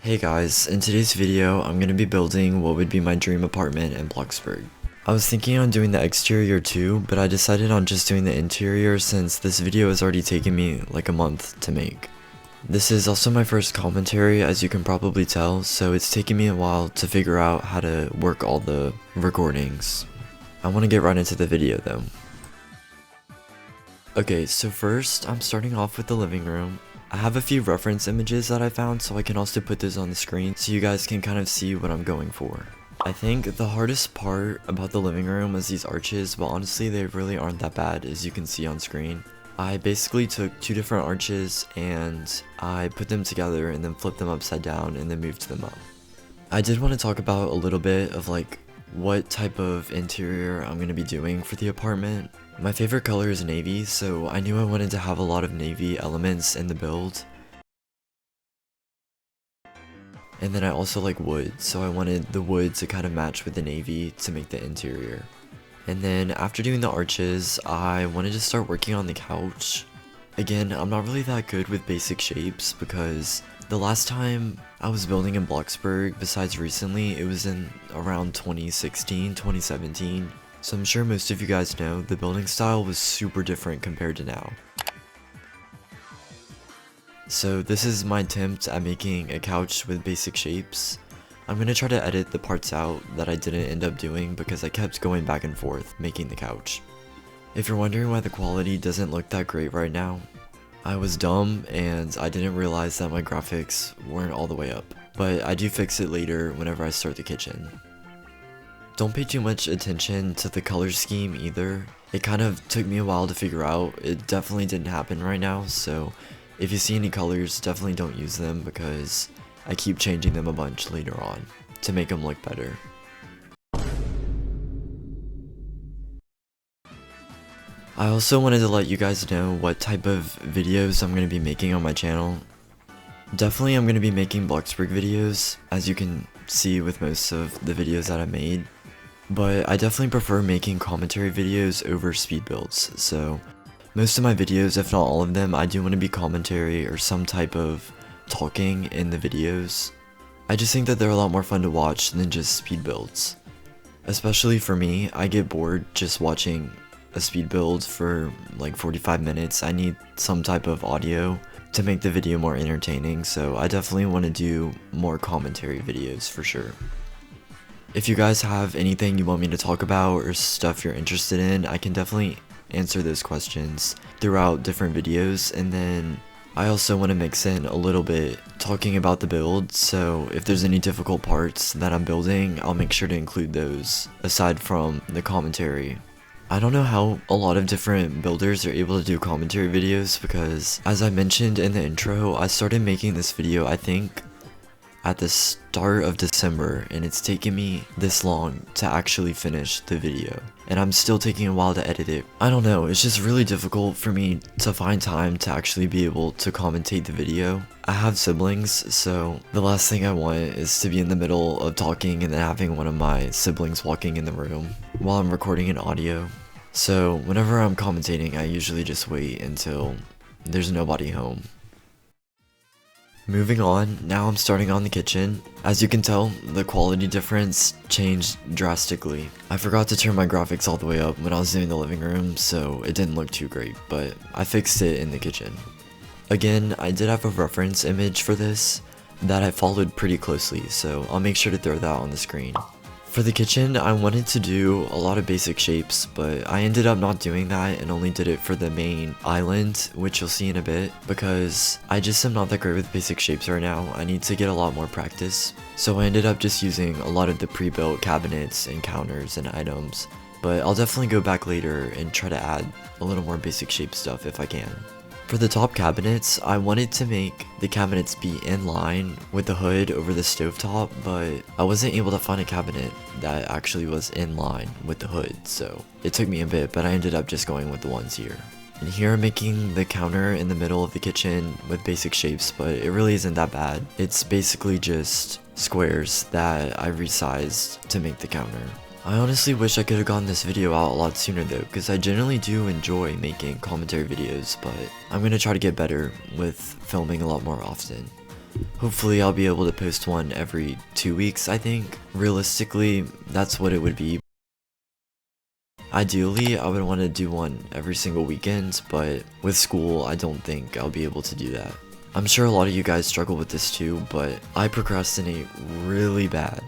Hey guys, in today's video, I'm going to be building what would be my dream apartment in Bloxburg. I was thinking on doing the exterior too, but I decided on just doing the interior since this video has already taken me like a month to make. This is also my first commentary, as you can probably tell, so it's taken me a while to figure out how to work all the recordings. I want to get right into the video though. Okay, so first, I'm starting off with the living room. I have a few reference images that I found, so I can also put those on the screen so you guys can kind of see what I'm going for. I think the hardest part about the living room is these arches, but honestly they really aren't that bad, as you can see on screen. I basically took two different arches and I put them together and then flipped them upside down and then moved them up. I did want to talk about a little bit of like what type of interior I'm going to be doing for the apartment. My favorite color is navy, so I knew I wanted to have a lot of navy elements in the build. And then I also like wood, so I wanted the wood to kind of match with the navy to make the interior. And then after doing the arches, I wanted to start working on the couch. Again, I'm not really that good with basic shapes because the last time I was building in Bloxburg, besides recently, it was in around 2016, 2017. So I'm sure most of you guys know the building style was super different compared to now. So this is my attempt at making a couch with basic shapes. I'm going to try to edit the parts out that I didn't end up doing because I kept going back and forth making the couch. If you're wondering why the quality doesn't look that great right now, I was dumb and I didn't realize that my graphics weren't all the way up. But I do fix it later whenever I start the kitchen. Don't pay too much attention to the color scheme either. It kind of took me a while to figure out. It definitely didn't happen right now, so if you see any colors, definitely don't use them because I keep changing them a bunch later on to make them look better. I also wanted to let you guys know what type of videos I'm going to be making on my channel. Definitely I'm going to be making Bloxburg videos, as you can see with most of the videos that I made. But I definitely prefer making commentary videos over speed builds, so most of my videos, if not all of them, I do want to be commentary or some type of talking in the videos. I just think that they're a lot more fun to watch than just speed builds. Especially for me, I get bored just watching a speed build for like 45 minutes. I need some type of audio to make the video more entertaining, so I definitely want to do more commentary videos for sure. If you guys have anything you want me to talk about or stuff you're interested in, I can definitely answer those questions throughout different videos. And then I also want to mix in a little bit talking about the build, so if there's any difficult parts that I'm building, I'll make sure to include those aside from the commentary. I don't know how a lot of different builders are able to do commentary videos because, as I mentioned in the intro, I started making this video I think at the start of December, and it's taken me this long to actually finish the video, and I'm still taking a while to edit it. I don't know, it's just really difficult for me to find time to actually be able to commentate the video. I have siblings, so the last thing I want is to be in the middle of talking and then having one of my siblings walking in the room while I'm recording an audio. So whenever I'm commentating, I usually just wait until there's nobody home. Moving on, now I'm starting on the kitchen. As you can tell, the quality difference changed drastically. I forgot to turn my graphics all the way up when I was doing the living room, so it didn't look too great, but I fixed it in the kitchen. Again, I did have a reference image for this that I followed pretty closely, so I'll make sure to throw that on the screen. For the kitchen, I wanted to do a lot of basic shapes, but I ended up not doing that and only did it for the main island, which you'll see in a bit, because I just am not that great with basic shapes right now. I need to get a lot more practice. So I ended up just using a lot of the pre-built cabinets and counters and items, but I'll definitely go back later and try to add a little more basic shape stuff if I can. For the top cabinets, I wanted to make the cabinets be in line with the hood over the stovetop, but I wasn't able to find a cabinet that actually was in line with the hood, so it took me a bit, but I ended up just going with the ones here. And here I'm making the counter in the middle of the kitchen with basic shapes, but it really isn't that bad. It's basically just squares that I resized to make the counter. I honestly wish I could have gotten this video out a lot sooner though, because I generally do enjoy making commentary videos, but I'm gonna try to get better with filming a lot more often. Hopefully I'll be able to post one every 2 weeks, I think. Realistically, that's what it would be. Ideally, I would want to do one every single weekend, but with school, I don't think I'll be able to do that. I'm sure a lot of you guys struggle with this too, but I procrastinate really bad.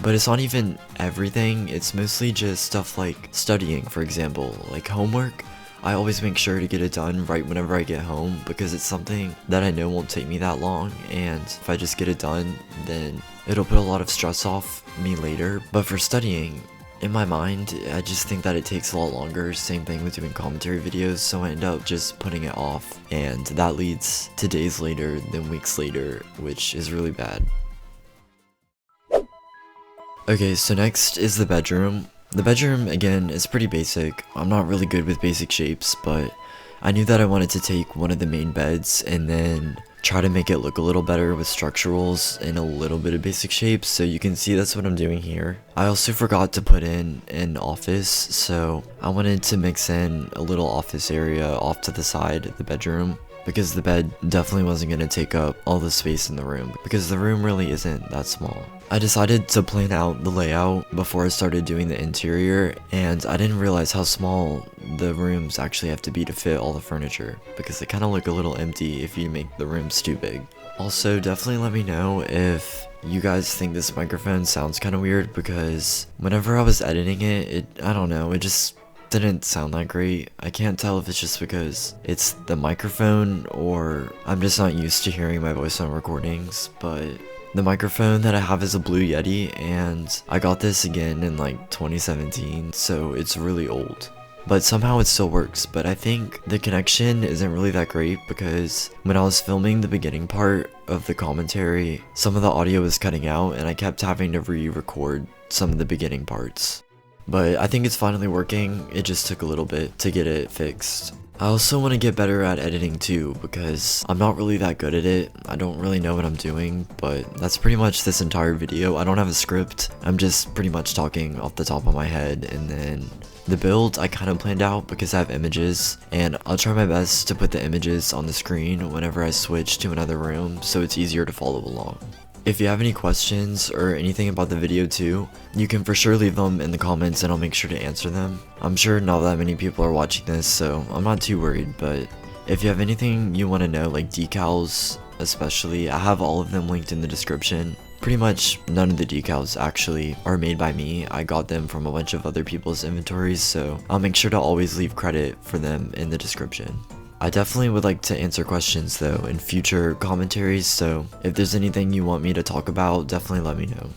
But it's not even everything, it's mostly just stuff like studying, for example, like homework. I always make sure to get it done right whenever I get home because it's something that I know won't take me that long, and if I just get it done, then it'll put a lot of stress off me later. But for studying, in my mind, I just think that it takes a lot longer. Same thing with doing commentary videos, so I end up just putting it off, and that leads to days later, then weeks later, which is really bad. Okay, so next is the bedroom. The bedroom, again, is pretty basic. I'm not really good with basic shapes, but I knew that I wanted to take one of the main beds and then try to make it look a little better with structurals and a little bit of basic shapes, so you can see that's what I'm doing here. I also forgot to put in an office, so I wanted to mix in a little office area off to the side of the bedroom, because the bed definitely wasn't going to take up all the space in the room, because the room really isn't that small. I decided to plan out the layout before I started doing the interior, and I didn't realize how small the rooms actually have to be to fit all the furniture, because they kind of look a little empty if you make the rooms too big. Also, definitely let me know if you guys think this microphone sounds kind of weird, because whenever I was editing it, I don't know, it just didn't sound that great. I can't tell if it's just because it's the microphone or I'm just not used to hearing my voice on recordings, but the microphone that I have is a Blue Yeti, and I got this again in like 2017, so it's really old. But somehow it still works, but I think the connection isn't really that great because when I was filming the beginning part of the commentary, some of the audio was cutting out and I kept having to re-record some of the beginning parts. But I think it's finally working, it just took a little bit to get it fixed. I also want to get better at editing too, because I'm not really that good at it. I don't really know what I'm doing, but that's pretty much this entire video. I don't have a script, I'm just pretty much talking off the top of my head, and then the build I kind of planned out because I have images, and I'll try my best to put the images on the screen whenever I switch to another room so it's easier to follow along. If you have any questions or anything about the video too, you can for sure leave them in the comments and I'll make sure to answer them. I'm sure not that many people are watching this, so I'm not too worried, but if you have anything you want to know, like decals especially, I have all of them linked in the description. Pretty much none of the decals actually are made by me. I got them from a bunch of other people's inventories, so I'll make sure to always leave credit for them in the description. I definitely would like to answer questions though in future commentaries, so if there's anything you want me to talk about, definitely let me know.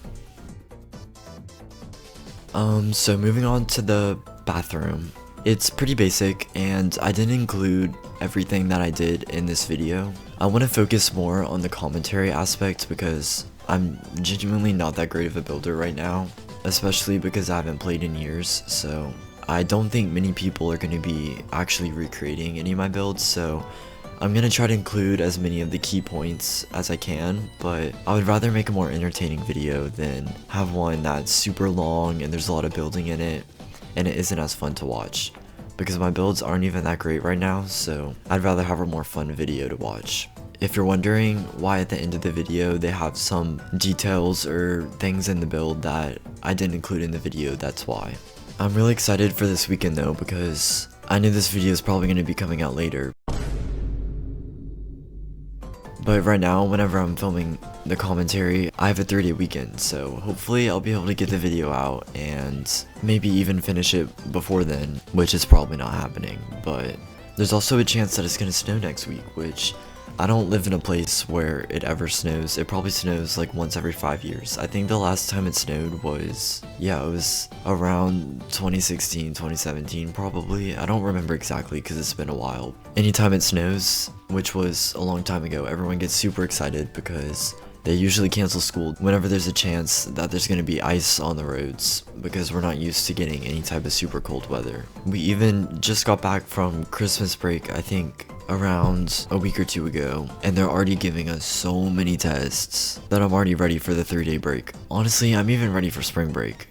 So moving on to the bathroom. It's pretty basic, and I didn't include everything that I did in this video. I want to focus more on the commentary aspect because I'm genuinely not that great of a builder right now, especially because I haven't played in years, so I don't think many people are going to be actually recreating any of my builds, so I'm going to try to include as many of the key points as I can, but I would rather make a more entertaining video than have one that's super long and there's a lot of building in it and it isn't as fun to watch, because my builds aren't even that great right now, so I'd rather have a more fun video to watch. If you're wondering why at the end of the video they have some details or things in the build that I didn't include in the video, that's why. I'm really excited for this weekend though, because I knew this video is probably going to be coming out later. But right now, whenever I'm filming the commentary, I have a 3-day weekend, so hopefully I'll be able to get the video out and maybe even finish it before then, which is probably not happening. But there's also a chance that it's going to snow next week, which I don't live in a place where it ever snows. It probably snows like once every 5 years. I think the last time it snowed was, it was around 2016, 2017 probably. I don't remember exactly because it's been a while. Anytime it snows, which was a long time ago, everyone gets super excited because they usually cancel school whenever there's a chance that there's going to be ice on the roads, because we're not used to getting any type of super cold weather. We even just got back from Christmas break, I think around a week or 2 ago, and they're already giving us so many tests that I'm already ready for the 3-day break. Honestly, I'm even ready for spring break.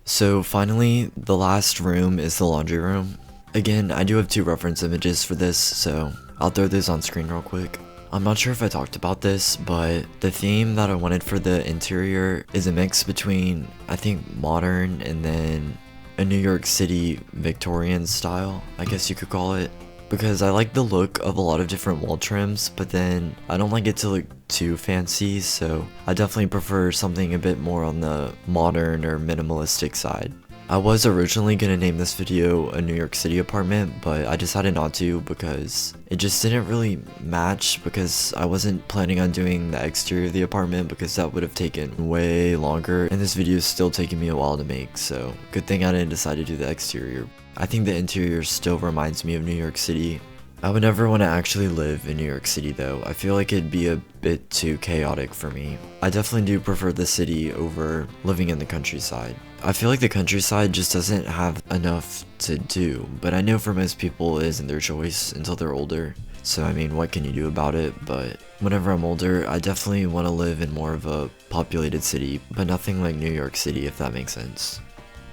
So finally, the last room is the laundry room. Again, I do have 2 reference images for this, so I'll throw those on screen real quick. I'm not sure if I talked about this, but the theme that I wanted for the interior is a mix between, I think, modern and then a New York City Victorian style, I guess you could call it. Because I like the look of a lot of different wall trims, but then I don't like it to look too fancy, so I definitely prefer something a bit more on the modern or minimalistic side. I was originally gonna name this video a New York City apartment, but I decided not to because it just didn't really match, because I wasn't planning on doing the exterior of the apartment because that would have taken way longer, and this video is still taking me a while to make, so good thing I didn't decide to do the exterior. I think the interior still reminds me of New York City. I would never want to actually live in New York City though. I feel like it'd be a bit too chaotic for me. I definitely do prefer the city over living in the countryside. I feel like the countryside just doesn't have enough to do, but I know for most people it isn't their choice until they're older. So I mean, what can you do about it? But whenever I'm older, I definitely want to live in more of a populated city, but nothing like New York City, if that makes sense.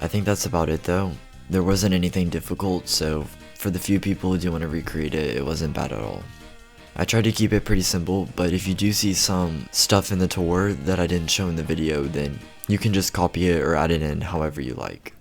I think that's about it though. There wasn't anything difficult, so for the few people who do want to recreate it, it wasn't bad at all. I tried to keep it pretty simple, but if you do see some stuff in the tour that I didn't show in the video, then you can just copy it or add it in however you like.